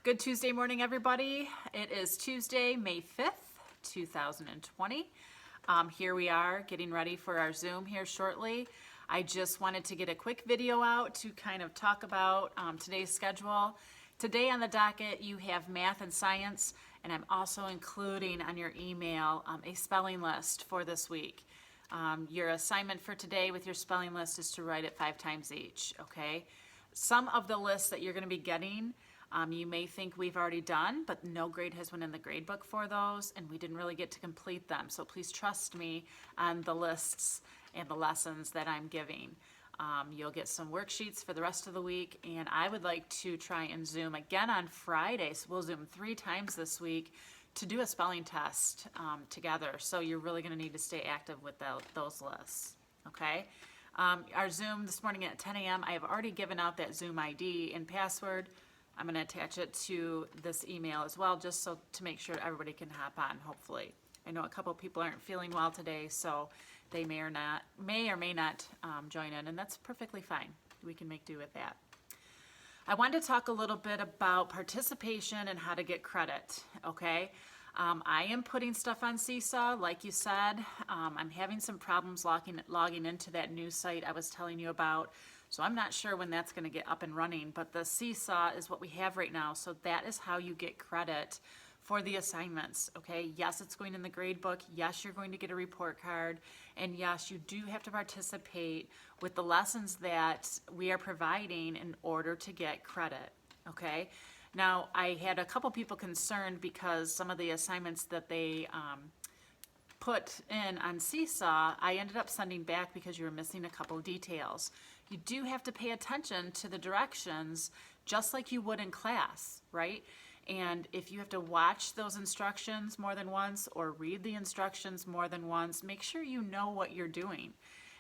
Good Tuesday morning, everybody. It is Tuesday, May 5th, 2020. Here we are getting ready for our Zoom here shortly. I just wanted to get a quick video out to kind of talk about today's schedule. Today on the docket, you have math and science, and I'm also including on your email a spelling list for this week. Your assignment for today with your spelling list is to write it 5 times each, okay? Some of the lists that you're going to be getting, you may think we've already done, but no grade has went in the grade book for those, and we didn't really get to complete them. So please trust me on the lists and the lessons that I'm giving. You'll get some worksheets for the rest of the week, and I would like to try and Zoom again on Friday. So we'll Zoom 3 times this week to do a spelling test together. So you're really going to need to stay active with those lists, okay? Our Zoom this morning at 10 a.m., I have already given out that Zoom ID and password. I'm going to attach it to this email as well, just so to make sure everybody can hop on, hopefully. I know a couple people aren't feeling well today, so they may or may not join in, and that's perfectly fine. We can make do with that. I wanted to talk a little bit about participation and how to get credit, okay? I am putting stuff on Seesaw, like you said. I'm having some problems logging into that new site I was telling you about. So I'm not sure when that's going to get up and running, but the Seesaw is what we have right now. So that is how you get credit for the assignments, okay? Yes, it's going in the grade book. Yes, you're going to get a report card. And yes, you do have to participate with the lessons that we are providing in order to get credit, okay? Now, I had a couple people concerned because some of the assignments that they put in on Seesaw, I ended up sending back because you were missing a couple of details. You do have to pay attention to the directions just like you would in class, right? And if you have to watch those instructions more than once or read the instructions more than once, make sure you know what you're doing.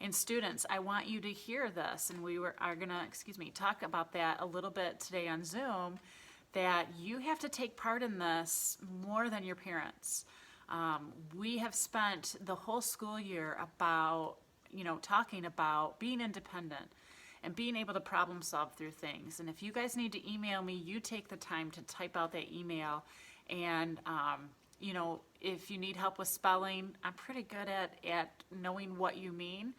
And students, I want you to hear this, and we are going to, talk about that a little bit today on Zoom, that you have to take part in this more than your parents. We have spent the whole school year talking about being independent and being able to problem solve through things. And if you guys need to email me, you take the time to type out that email. And, if you need help with spelling, I'm pretty good at knowing what you mean.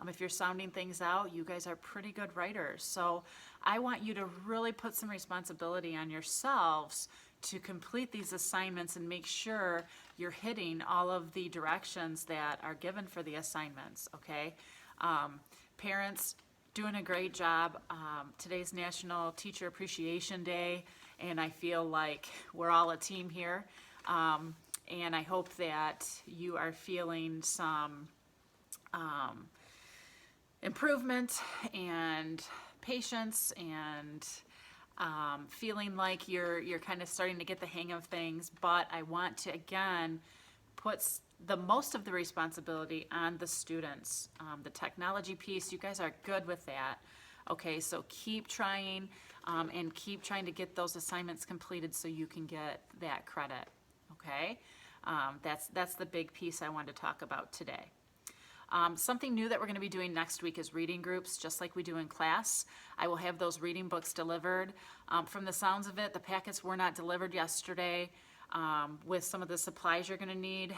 If you're sounding things out, you guys are pretty good writers. So I want you to really put some responsibility on yourselves to complete these assignments and make sure you're hitting all of the directions that are given for the assignments, okay? Parents, doing a great job. Today's National Teacher Appreciation Day, and I feel like we're all a team here. And I hope that you are feeling some improvement and patience and feeling like you're kind of starting to get the hang of things. But I want to, again, put the most of the responsibility on the students. The technology piece, you guys are good with that. Okay, so keep trying and keep trying to get those assignments completed so you can get that credit, okay? That's the big piece I wanted to talk about today. Something new that we're going to be doing next week is reading groups, just like we do in class. I will have those reading books delivered. From the sounds of it, the packets were not delivered yesterday with some of the supplies you're going to need,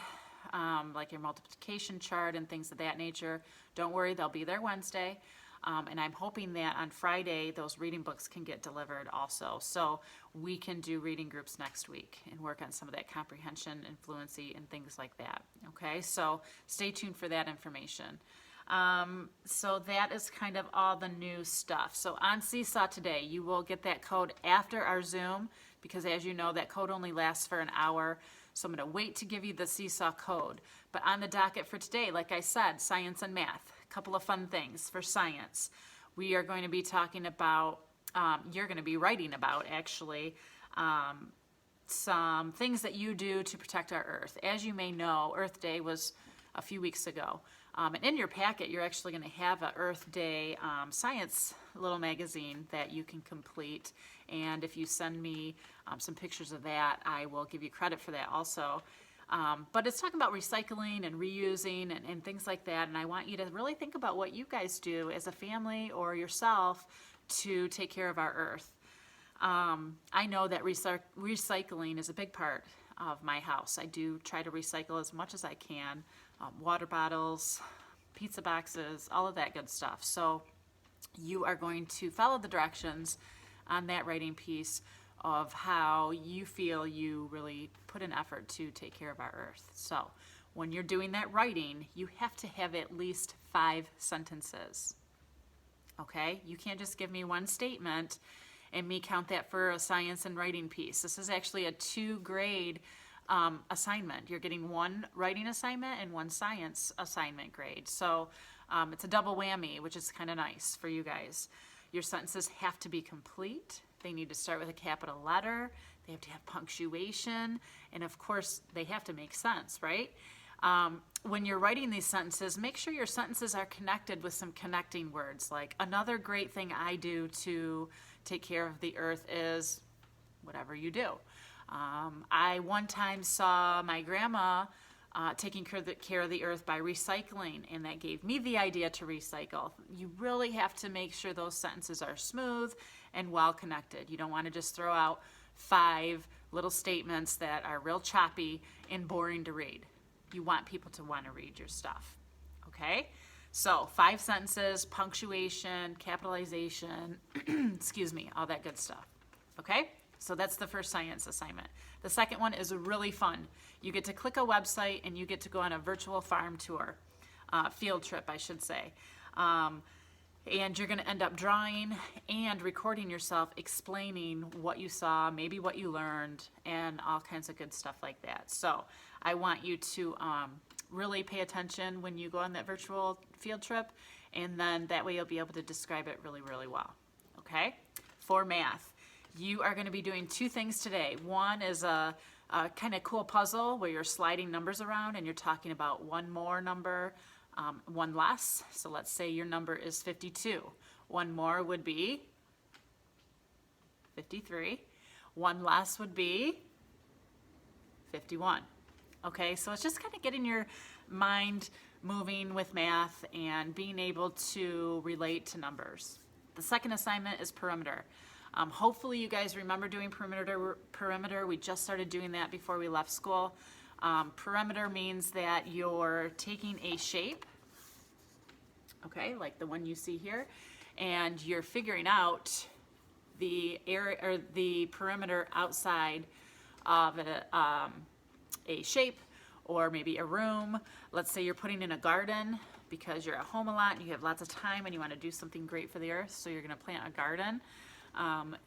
like your multiplication chart and things of that nature. Don't worry, they'll be there Wednesday. And I'm hoping that on Friday, those reading books can get delivered also. So we can do reading groups next week and work on some of that comprehension and fluency and things like that. Okay, so stay tuned for that information. So that is kind of all the new stuff. So on Seesaw today, you will get that code after our Zoom, because as you know, that code only lasts for an hour. So I'm going to wait to give you the Seesaw code. But on the docket for today, like I said, science and math. Couple of fun things for science. We are going to be talking about, you're going to be writing about actually, some things that you do to protect our Earth. As you may know, Earth Day was a few weeks ago. And in your packet, you're actually going to have a Earth Day science little magazine that you can complete. And if you send me some pictures of that, I will give you credit for that also. But it's talking about recycling and reusing and things like that. And I want you to really think about what you guys do as a family or yourself to take care of our Earth. I know that recycling is a big part of my house. I do try to recycle as much as I can. Water bottles, pizza boxes, all of that good stuff. So you are going to follow the directions on that writing piece of how you feel you really put an effort to take care of our earth. So when you're doing that writing, you have to have at least 5 sentences. Okay? You can't just give me one statement and me count that for a science and writing piece. This is actually a 2-grade assignment. You're getting 1 writing assignment and 1 science assignment grade. So it's a double whammy, which is kind of nice for you guys. Your sentences have to be complete. They need to start with a capital letter. They have to have punctuation. And of course, they have to make sense, right? When you're writing these sentences, make sure your sentences are connected with some connecting words. Like, another great thing I do to take care of the earth is whatever you do. I one time saw my grandma taking care of the earth by recycling, and that gave me the idea to recycle. You really have to make sure those sentences are smooth and well connected. You don't want to just throw out 5 little statements that are real choppy and boring to read. You want people to want to read your stuff, okay? So 5 sentences, punctuation, capitalization, excuse me, all that good stuff, okay? So that's the first science assignment. The second one is really fun. You get to click a website and you get to go on a virtual farm tour, field trip, I should say. And you're going to end up drawing and recording yourself explaining what you saw, maybe what you learned, and all kinds of good stuff like that. So I want you to really pay attention when you go on that virtual field trip, and then that way you'll be able to describe it really, really well. Okay? For math, you are going to be doing 2 things today. One is a kind of cool puzzle where you're sliding numbers around and you're talking about one more number, one less. So let's say your number is 52. One more would be 53. One less would be 51. Okay, so it's just kind of getting your mind moving with math and being able to relate to numbers. The second assignment is perimeter. Hopefully you guys remember doing perimeter. We just started doing that before we left school. Perimeter means that you're taking a shape, okay, like the one you see here, and you're figuring out the area or the perimeter outside of a shape or maybe a room. Let's say you're putting in a garden because you're at home a lot and you have lots of time and you want to do something great for the earth, so you're going to plant a garden.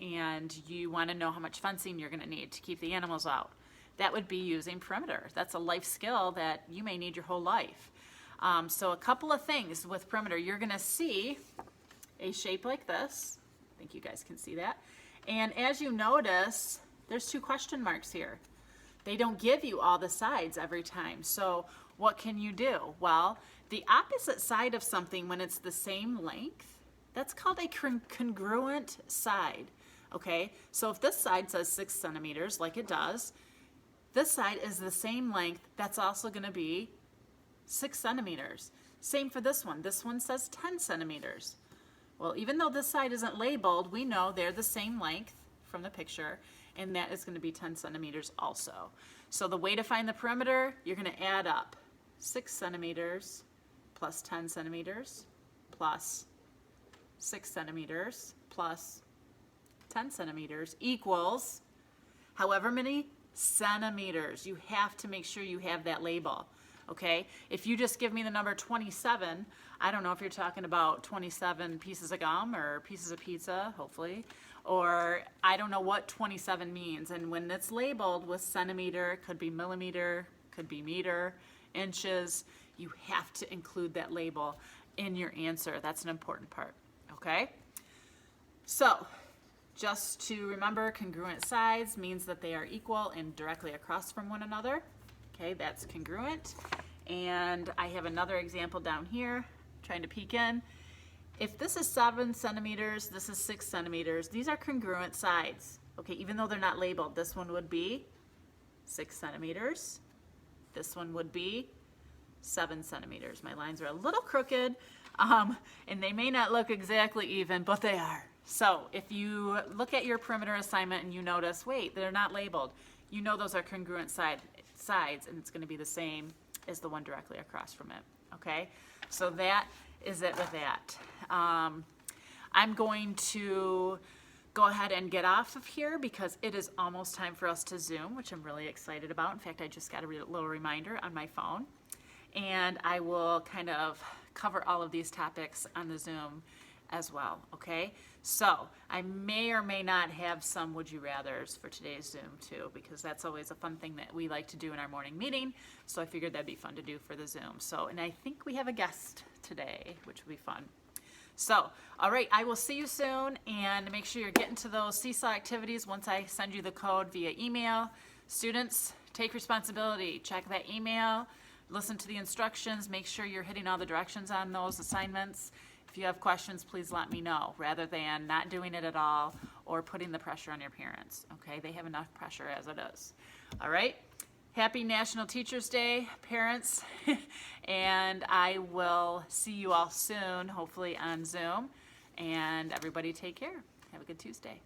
And you want to know how much fencing you're going to need to keep the animals out. That would be using perimeter. That's a life skill that you may need your whole life. So a couple of things with perimeter. You're going to see a shape like this. I think you guys can see that. And as you notice, there's 2 question marks here. They don't give you all the sides every time. So what can you do? Well, the opposite side of something when it's the same length, that's called a congruent side, okay? So if this side says 6 centimeters, like it does, this side is the same length, that's also gonna be 6 centimeters. Same for this one. This one says 10 centimeters. Well, even though this side isn't labeled, we know they're the same length from the picture, and that is gonna be 10 centimeters also. So the way to find the perimeter, you're gonna add up 6 centimeters plus 10 centimeters plus 6 centimeters plus 10 centimeters equals however many centimeters. You have to make sure you have that label, okay? If you just give me the number 27, I don't know if you're talking about 27 pieces of gum or pieces of pizza, hopefully, or I don't know what 27 means. And when it's labeled with centimeter, could be millimeter, could be meter, inches, you have to include that label in your answer. That's an important part. Okay, so just to remember, congruent sides means that they are equal and directly across from one another. Okay, that's congruent. And I have another example down here, trying to peek in. If this is 7 centimeters, this is 6 centimeters, these are congruent sides. Okay, even though they're not labeled, this one would be 6 centimeters. This one would be 7 centimeters. My lines are a little crooked. And they may not look exactly even, but they are. So if you look at your perimeter assignment and you notice, wait, they're not labeled, you know those are congruent sides, and it's going to be the same as the one directly across from it, okay? So that is it with that. I'm going to go ahead and get off of here because it is almost time for us to Zoom, which I'm really excited about. In fact, I just got a little reminder on my phone. And I will kind of cover all of these topics on the Zoom as well, okay? So I may or may not have some would you rathers for today's Zoom too, because that's always a fun thing that we like to do in our morning meeting. So I figured that'd be fun to do for the Zoom. So, and I think we have a guest today, which will be fun. So, all right, I will see you soon, and make sure you're getting to those Seesaw activities once I send you the code via email. Students, take responsibility. Check that email, listen to the instructions, make sure you're hitting all the directions on those assignments. If you have questions, please let me know, rather than not doing it at all or putting the pressure on your parents, okay? They have enough pressure as it is. All right? Happy National Teachers Day, parents, and I will see you all soon, hopefully on Zoom, and everybody take care. Have a good Tuesday.